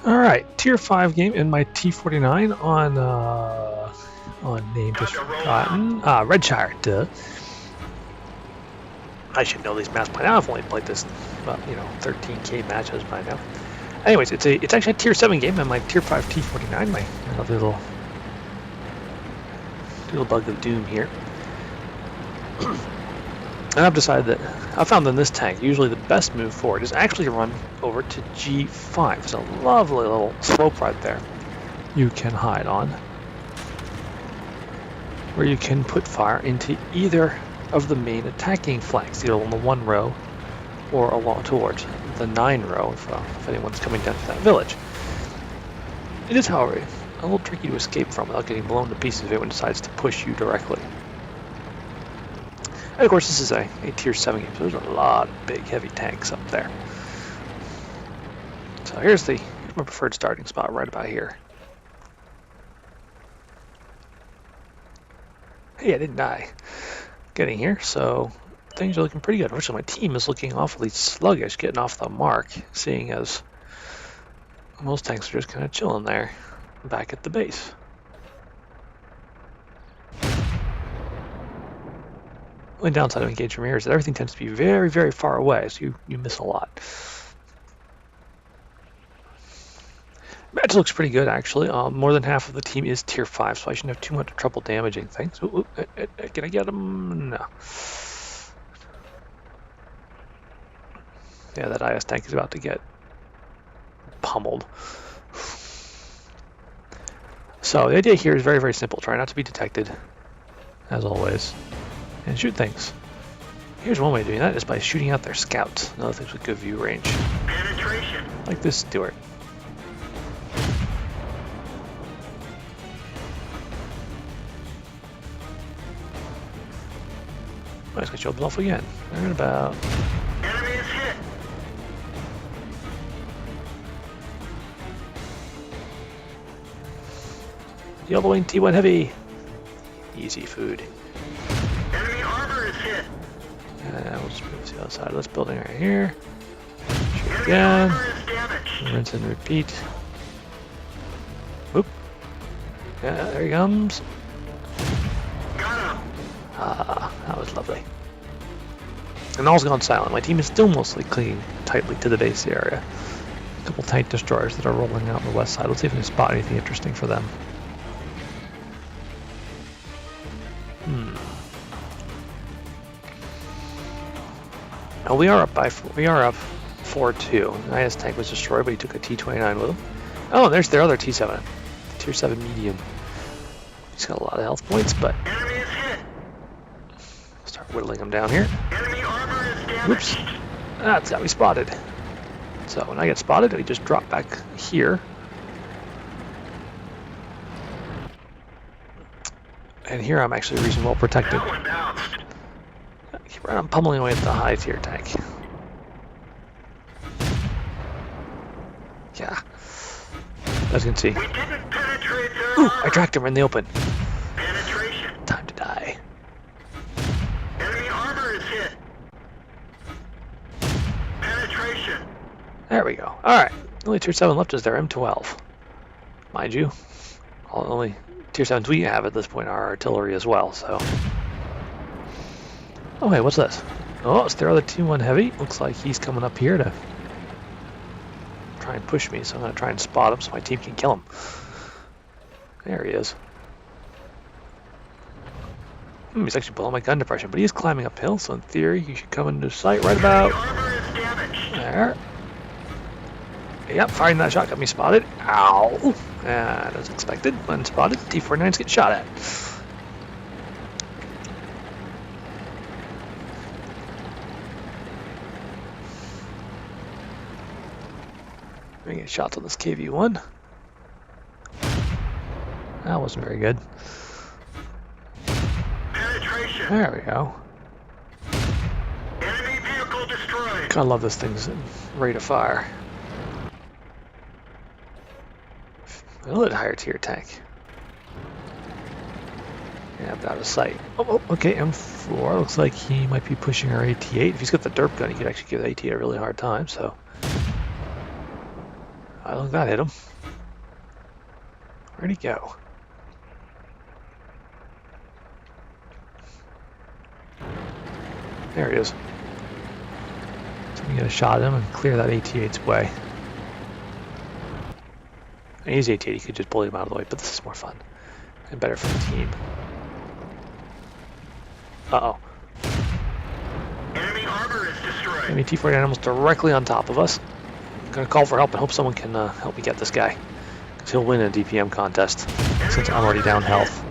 Alright, tier 5 game in my T49 on name just forgotten. Redshire, duh. I should know these maps by now. I've only played this about 13k matches by now. Anyways, it's actually a tier 7 game in my tier 5 T49, my little bug of doom here. And I've decided that I found in this tank usually the best move forward is actually to run over to G5. There's a lovely little slope right there you can hide on, where you can put fire into either of the main attacking flanks, either along the 1 row or along towards the 9 row if anyone's coming down to that village. It is, however, a little tricky to escape from without getting blown to pieces if anyone decides to push you directly. And of course, this is a tier 7 game, so there's a lot of big, heavy tanks up there. So here's my preferred starting spot right about here. Hey, I didn't die getting here, so things are looking pretty good. Unfortunately, my team is looking awfully sluggish getting off the mark, seeing as most tanks are just kind of chilling there back at the base. The only downside of engaging from here is that everything tends to be very, very far away, so you miss a lot. Match looks pretty good, actually. More than half of the team is tier 5, so I shouldn't have too much trouble damaging things. Ooh, can I get them? No. Yeah, that IS tank is about to get pummeled. So the idea here is very, very simple. Try not to be detected, as always, and shoot things. Here's one way of doing that, is by shooting out their scouts and other things with good view range. Penetration. Like this Stewart. I just got show them off again. They're in about. Enemy is hit. Yellow wing T1 heavy. Easy food. Enemy armor is hit. We'll just move to the other side of this building right here. Shoot Enemy again. armor is damaged. Rinse and repeat. Whoop. Yeah, there he comes. Got him. Ah, that was lovely. And all's gone silent. My team is still mostly clinging tightly to the base area. A couple tank destroyers that are rolling out on the west side. Let's see if we can spot anything interesting for them. Now we are up 4-2. The IS tank was destroyed, but he took a T49 with him. Oh, and there's their other T7, tier 7 medium. He's got a lot of health points, but Enemy is hit. start whittling him down here. Enemy armor is damaged. Whoops. That's got me spotted. So when I get spotted, I just drop back here. And here I'm actually reasonably well protected. That one bounced. Keep right on pummeling away at the high tier tank. Yeah. As you can see. We didn't penetrate their Ooh, armor. I tracked him in the open. Penetration. Time to die. Enemy armor is hit. Penetration. There we go. Alright. Only tier 7 left is their M12. Mind you, only tier 7s we have at this point are artillery as well, so. Oh, hey, what's this? Oh, it's their other T1 heavy. Looks like he's coming up here to try and push me, so I'm going to try and spot him so my team can kill him. There he is. He's actually below my gun depression, but he is climbing uphill, so in theory he should come into sight right about Armor is damaged. there. Yep, firing that shot got me spotted. Ow! As expected, when spotted, T49s get shot at. We get shots on this KV1. That wasn't very good. Penetration. There we go. Enemy vehicle destroyed. Gotta love this thing's rate of fire. A little bit higher tier tank. Yeah, I'm out of sight. Oh, okay, M4. Looks like he might be pushing our AT8. If he's got the derp gun, he could actually give the AT8 a really hard time, so. Oh, look, that hit him. Where'd he go? There he is. So we get a shot at him and clear that AT-8's way. And he's AT-8, you could just bully him out of the way, but this is more fun. And better for the team. Uh-oh. Enemy armor is destroyed. Enemy T49 almost directly on top of us. I'm gonna call for help and hope someone can help me get this guy. Because he'll win a DPM contest, since I'm already down health.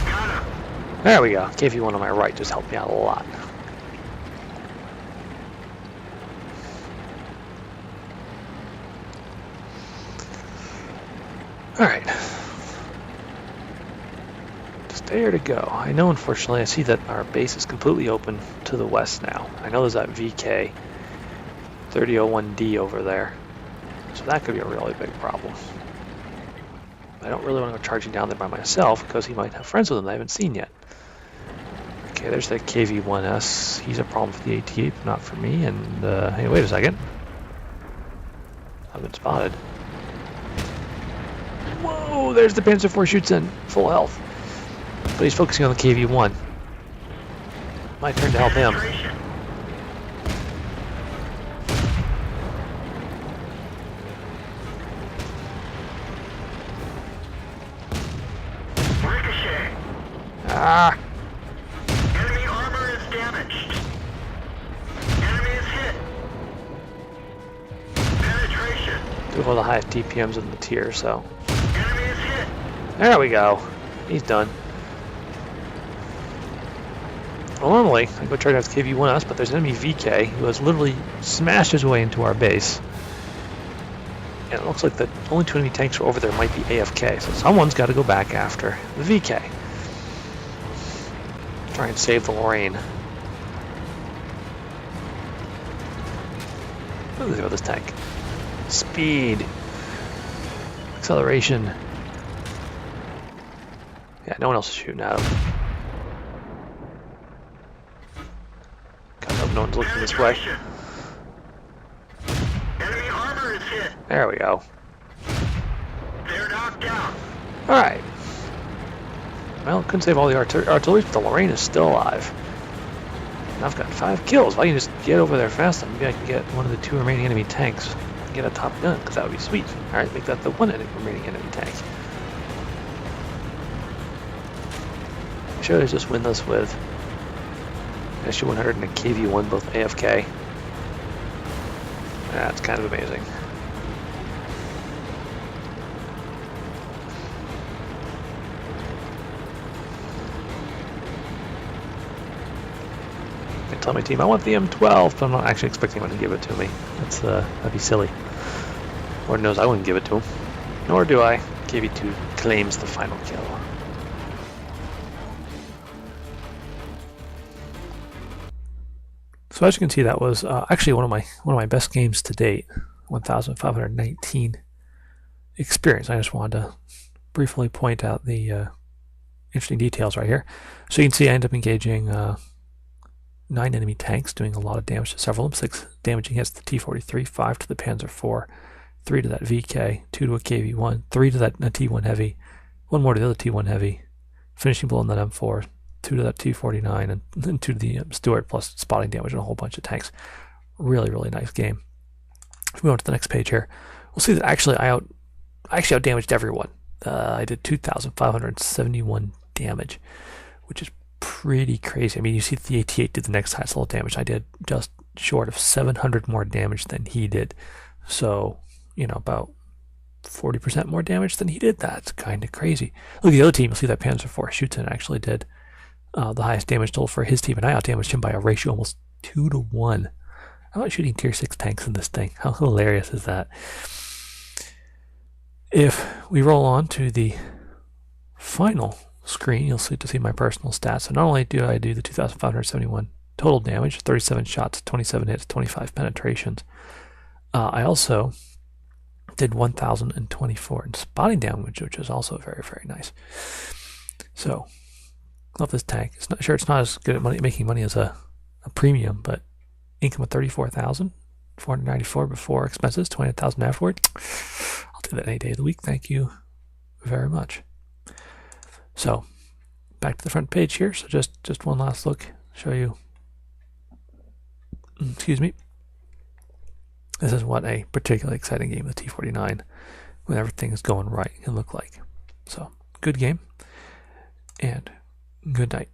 Got him. There we go. KV1 on my right just helped me out a lot. Alright. Just there to go. I know, unfortunately, I see that our base is completely open to the west now. I know there's that VK 3001D over there. So that could be a really big problem. I don't really want to go charging down there by myself because he might have friends with him that I haven't seen yet. Okay, there's the KV1S. He's a problem for the AT-8, but not for me. And, hey, wait a second. I've been spotted. Whoa, there's the Panzer IV shoots in. Full health. But he's focusing on the KV1. My turn to help him. Penetration. Ricochet. Ah! Enemy armor is damaged. Enemy is hit. Penetration. Do all the highest DPMs in the tier, so. Enemy is hit. There we go. He's done. Well, normally, I go try to have KV1S, but there's an enemy VK who has literally smashed his way into our base. And it looks like the only two enemy tanks over there might be AFK, so someone's got to go back after the VK. Try and save the Lorraine. Look at this tank. Speed. Acceleration. Yeah, no one else is shooting at him. God, I hope no one's looking this way. Penetration. Enemy armor is hit. There we go. They're knocked out. Alright. Well, couldn't save all the artillery, but the Lorraine is still alive. And I've got 5 kills. If I can just get over there fast, maybe I can get one of the 2 remaining enemy tanks and get a top gun, because that would be sweet. Alright, make that the one remaining enemy tank. Should I just win this with SU-100 and a KV-1, both AFK? That's kind of amazing. I tell my team I want the M12, but I'm not actually expecting anyone to give it to me. That'd be silly. Lord knows I wouldn't give it to him. Nor do I. KV-2 claims the final kill. So as you can see, that was actually one of my best games to date. 1,519 experience. I just wanted to briefly point out the interesting details right here. So you can see I end up engaging 9 enemy tanks, doing a lot of damage to several of them. 6 damaging hits to the T-43, 5 to the Panzer IV, 3 to that VK, 2 to a KV-1, 3 to that T-1 Heavy, 1 more to the other T-1 Heavy, finishing blow on that M4, 2 to that T-49, and then 2 to the Stuart, plus spotting damage and a whole bunch of tanks. Really, really nice game. If we go on to the next page here, we'll see that actually I out-damaged everyone. I did 2,571 damage, which is pretty crazy. I mean, you see the AT-8 did the next highest level damage. I did just short of 700 more damage than he did. So, you know, about 40% more damage than he did. That's kind of crazy. Look at the other team. You'll see that Panzer IV Schutzen actually did the highest damage total for his team, and I out-damaged him by a ratio almost 2 to 1. I'm not shooting tier 6 tanks in this thing. How hilarious is that? If we roll on to the final screen, you'll see my personal stats. So not only do I do the 2,571 total damage, 37 shots, 27 hits, 25 penetrations, I also did 1,024 in spotting damage, which is also very, very nice. So, love this tank. It's not as good at making money as a premium, but income of 34,000, $494 before expenses, $29,000 afterward. I'll do that any day of the week. Thank you very much. So back to the front page here. So just one last look, show you. Excuse me. This is what a particularly exciting game, the T49, when everything is going right, can look like. So good game and good night.